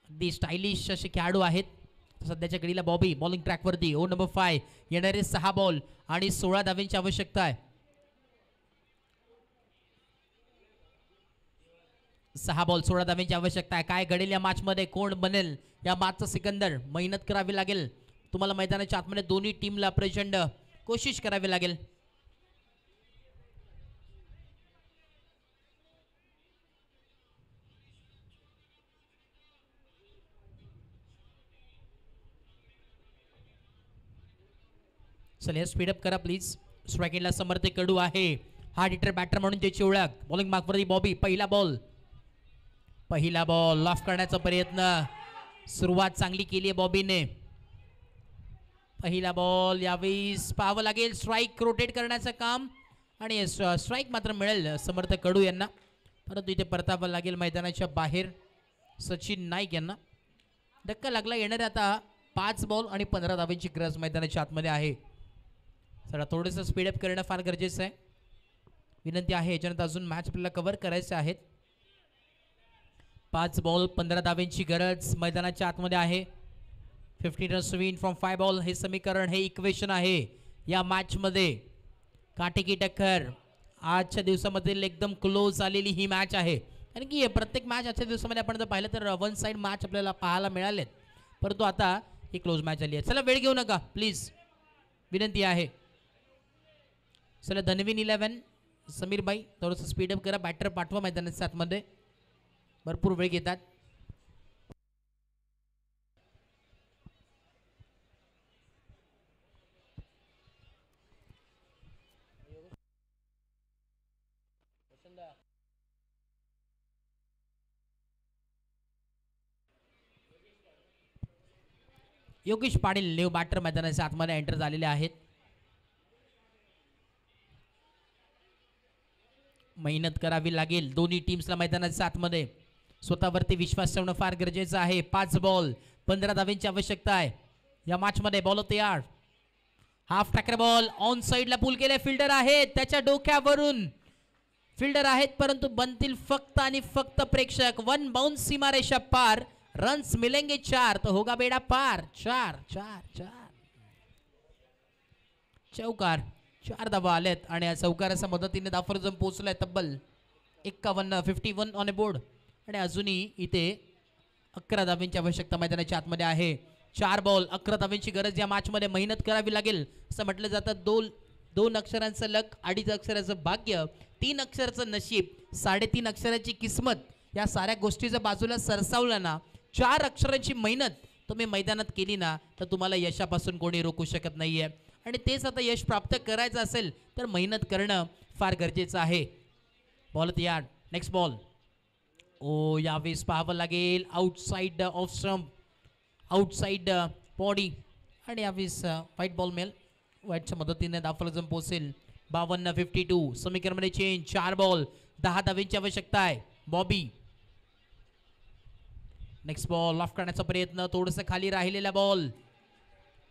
अगदी स्टायलिश असे खेळाडू आहेत सध्याच्या घडीला. बॉबी बॉलिंग ट्रॅकवरती. ओ नंबर 5 येणारे 6 बॉल आणि 16 धावांची आवश्यकता आहे. 6 बॉल 16 धावांची आवश्यकता आहे. काय घडेल या मॅचमध्ये, कोण बनेल या मॅचचा सिकंदर, मेहनत करावी लागेल तुम्हाला मैदानाच्या आतमध्ये. दोन्ही टीमला प्रचंड कोशिश करावी लागेल. चला स्पीडअप करा प्लीज. स्ट्रायकिंगला समर्थ कडू आहे, हार्ड हिटर बॅटर म्हणून त्याची ओळख. बॉलिंग मार्कवरती बॉबी. पहिला बॉल लॉफ करण्याचा प्रयत्न. सुरुवात चांगली केली आहे बॉबीने. पहिला बॉल यावेळेस पाहावं लागेल. स्ट्राईक रोटेट करण्याचं काम आणि स्ट्राईक मात्र मिळेल समर्थ कडू यांना, परंतु इथे परतावं लागेल मैदानाच्या बाहेर सचिन नाईक यांना. धक्का लागला. येणारे आता 5 बॉल आणि 15 धावांची गरज मैदानाच्या आतमध्ये आहे. चला थोडंसं स्पीडअप करणं फार गरजेचं आहे. विनंती आहे याच्यानंतर अजून मॅच आपल्याला कव्हर करायचे आहेत. 5 बॉल 15 धावांची गरज मैदानाच्या आतमध्ये आहे. 15 रन्स विन फ्रॉम 5 बॉल हे समीकरण, हे इक्वेशन आहे या मॅचमध्ये. काटेकी टक्कर आजच्या दिवसामध्ये एकदम क्लोज आलेली ही मॅच आहे. कारण की प्रत्येक मॅच आजच्या दिवसामध्ये आपण जर पाहिलं तर वन साईड मॅच आपल्याला पाहायला मिळालेत, परंतु आता ही क्लोज मॅच आली आहे. चला वेळ घेऊ नका प्लीज, विनंती आहे. चला धनवीन 11 समीर भाई थोडंसं स्पीडअप करा. बॅटर पाठवा मैदानाच्या आतमध्ये, भरपूर वेळ घेतात. योगेश पाटील न्यू बॅटर मैदानाच्या आतमध्ये एंटर झालेले आहेत. मेहनत करावी लागेल दोन्ही टीम्सला मैदानाच्या आतमध्ये. स्वतःवरती विश्वास ठेवणं फार गरजेचं आहे. 5 बॉल 15 धावांची आवश्यकता आहे या मॅचमध्ये. बॉल तयार. हाफ टॅकर बॉल ऑन साइडला पुल केले. फिल्डर आहेत त्याच्या डोक्यावरून, फिल्डर आहेत परंतु बनतील फक्त आणि फक्त प्रेक्षक. 1 बाउंस सीमारेषा पार. रन्स मिलेंगे 4 तो होगा बेड़ा पार. 4 चौकार. 4 धावा आलेत आणि या चौकाराच्या मदतीने दाफरजम पोहोचलाय तब्बल 51 ऑन अ बोर्ड. आणि अजूनही इथे 11 धावांची आवश्यकता मैदानाच्या आतमध्ये आहे. 4 बॉल 11 धावांची गरज या मॅचमध्ये. मेहनत करावी लागेल असं म्हटलं जातं. 2 अक्षरांचं लक, 2.5 अक्षराचं भाग्य, 3 अक्षराचं नशीब, 3.5 अक्षराची किस्मत. या साऱ्या गोष्टीचं बाजूला सरसावलं ना, 4 अक्षरांची मेहनत तुम्ही मैदानात केली ना, तर तुम्हाला यशापासून कोणी रोखू शकत नाहीये. आणि तेच आता यश प्राप्त करायचं असेल तर मेहनत करणं फार गरजेचं आहे. बॉल तयार. Next ball. ओ यावेळेस पाहावं लागेल outside off stump, outside body. आणि यावेळेस व्हाईट बॉल मिळेल. व्हाईटच्या मदतीने दाफरजम पोहोचेल. 52 समीकरणमध्ये चेंज. 4 बॉल 10 धावांची आवश्यकता आहे. बॉबी. नेक्स्ट बॉल ऑफ करण्याचा प्रयत्न. थोडंसं खाली राहिलेला बॉल.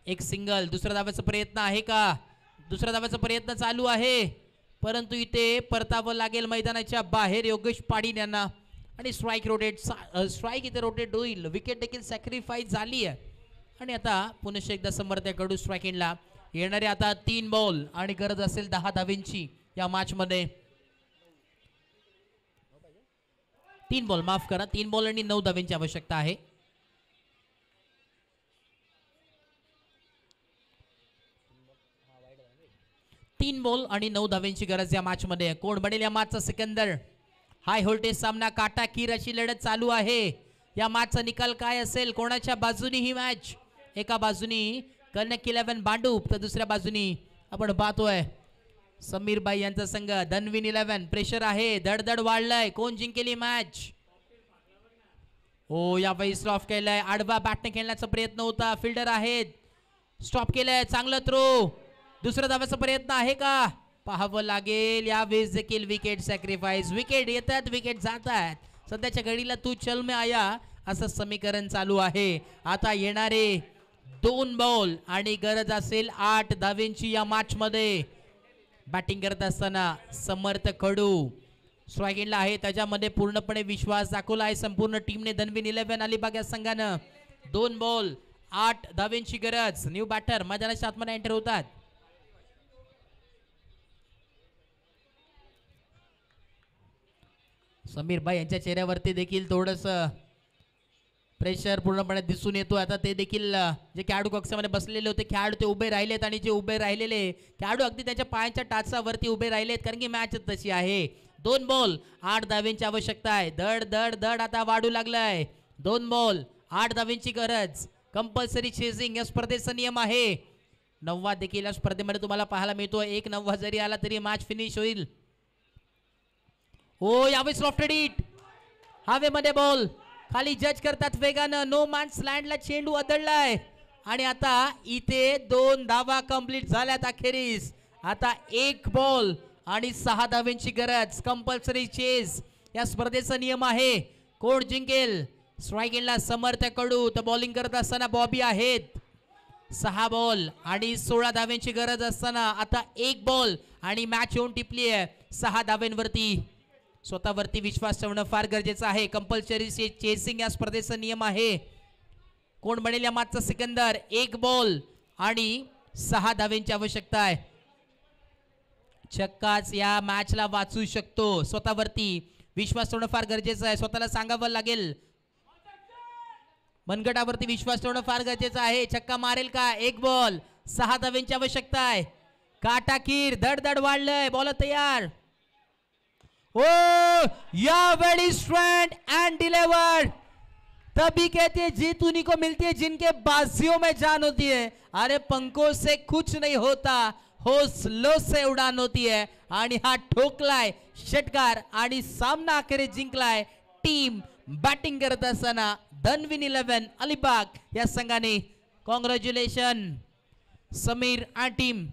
एक सिंगल. दुसरा धावाचा प्रयत्न आहे का? दुसरा धावाचा प्रयत्न चालू आहे, परंतु इथे परतावं लागेल मैदानाच्या बाहेर योगेश पाटील यांना. आणि स्ट्राईक इथे रोटेट होईल. विकेट देखील सॅक्रिफाईस झाली आहे. आणि आता पुन्हा एकदा समर्थ्याकडून स्ट्राईकिंगला येणारे आता 3 बॉल आणि गरज असेल 10 धावांची या मॅचमध्ये. 3 बॉल माफ करा, 3 बॉल आणि 9 धावांची आवश्यकता आहे. तीन बॉल आणि 9 धावांची गरज या मॅचमध्ये. कोण बनेल या मॅचचा सिकंदर? हाय व्होल्टेज सामना, काटाकीर अशी लढत चालू आहे. या मॅचचा निकाल काय असेल? कोणाच्या बाजूनी ही मॅच? एका बाजूनी कनक 11 बांडूप तर दुसऱ्या बाजूनी आपण पाहतोय समीर भाई यांचा संघ धनवीन 11. प्रेशर आहे, धडधड वाढलाय. कोण जिंकेल ही मॅच? ओ यावेळी स्टॉप केलाय. आडवा बॅटने खेळण्याचा प्रयत्न होता. फिल्डर आहेत, स्टॉप केलाय. चांगला थ्रो. दुसरा धावाचा प्रयत्न आहे का? पाहावं लागेल. यावेळेस देखील विकेट सॅक्रिफाईस. विकेट येतात, विकेट जातात. सध्याच्या घडीला तू चल में आया असं समीकरण चालू आहे. आता येणारे 2 बॉल आणि गरज असेल 8 धावेंची या मॅच मध्ये. बॅटिंग करत असताना समर्थ कडू स्ट्रायकिंगला आहे, त्याच्यामध्ये पूर्णपणे विश्वास दाखवला आहे संपूर्ण टीमने. धनवीन 11 अलिबाग या संघानं 2 बॉल 8 धावेंची गरज. न्यू बॅटर मैदानाच्या आतमध्ये एंटर होतात. समीर भाई यांच्या चेहऱ्यावरती देखील थोडस प्रेशर पूर्णपणे दिसून येतो. आता ते देखील जे खेळाडू कक्षामध्ये बसलेले होते खेळाडू ते उभे राहिलेत आणि जे उभे राहिलेले खेळाडू अगदी त्यांच्या पायाच्या टाचावरती उभे राहिलेत, कारण की मॅच तशी आहे. 2 बॉल 8 धावेंची आवश्यकता आहे. धड धड धड आता वाढू लागलाय. 2 बॉल 8 धावेंची गरज. कंपल्सरी चेसिंग या स्पर्धेचा नियम आहे. 9 देखील या स्पर्धेमध्ये तुम्हाला पाहायला मिळतो. 1 9 जरी आला तरी मॅच फिनिश होईल. ओ यावेळेस लॉफ्टेड हिट, हवेमध्ये बॉल खाली जज करतात वेगानं. नो मॅन्स लँडला चेंडू आदळलाय आणि आता इथे 2 धावा कंप्लीट झाल्यात अखेरीस. आता 1 बॉल आणि 6 धावेंची गरज. कंपल्सरी चेस या स्पर्धेचा नियम आहे. कोण जिंकेल? स्ट्रायकिंगला समर्थ कडू, तर बॉलिंग करत असताना बॉबी आहेत. 6 बॉल आणि 16 धावेंची गरज असताना आता 1 बॉल आणि मॅच येऊन टिपली आहे 6 धावेंवरती. स्वतःवरती विश्वास ठेवणं फार गरजेचं आहे. कंपल्सरी चेसिंग या स्पर्धेचा नियम आहे. कोण बनेल या मॅचचा सिकंदर? 1 बॉल आणि 6 धावेंची आवश्यकता आहे. छक्काच या मॅचला वाचू शकतो. स्वतःवरती विश्वास ठेवणं फार गरजेचं आहे. स्वतःला सांगावं लागेल, मनगटावरती विश्वास ठेवणं फार गरजेचं आहे. छक्का मारेल का? 1 बॉल 6 धावेंची आवश्यकता आहे. काटाकीर धडधड वाढलंय. बॉल तयार. ओ यावेळी स्ट्रैंड एंड डिलीवर्ड. तभी कहते हैं जीत उन्हीं को मिलती है जिनके बाजियों में जान होती है. अरे पंखों से कुछ नहीं होता, हौसलों से उड़ान होती है. आणि हा ठोकलाय षटकार आणि सामना अखेरीस जिंकलाय टीम बॅटिंग करत असताना धनवीन 11 अलिबाग या संघाने. कॉंग्रॅच्युलेशन समीर आणि टीम.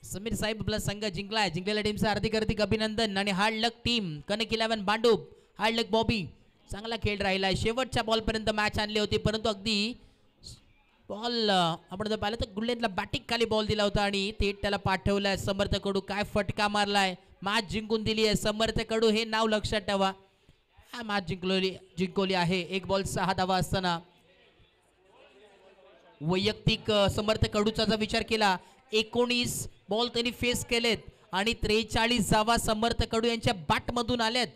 समीर साहेब आपला संघ जिंकलाय. जिंकलेल्या टीमचं हार्दिक अभिनंदन. आणि हार्ड लक टीम कनक 11 बांडूप, हार्ड लक बॉबी. चांगला खेळ राहिलाय. शेवटच्या बॉलपर्यंत मॅच आणली होती, परंतु अगदी बॉल आपण जर पाहिलं तर गुल्लेनला बॅटिंग खाली बॉल दिला होता आणि थेट त्याला पाठवलाय. समर्थ कडू काय फटका मारलाय. मॅच जिंकून दिली आहे समर्थ कडू. हे नाव लक्षात ठेवा. हा मॅच जिंकवली आहे. 1 बॉल 6 धावा असताना वैयक्तिक समर्थ कडूचा जर विचार केला 19 बॉल त्यांनी फेस केलेत आणि 43 धावा समर्थ कडू यांच्या बॅटमधून आल्यात.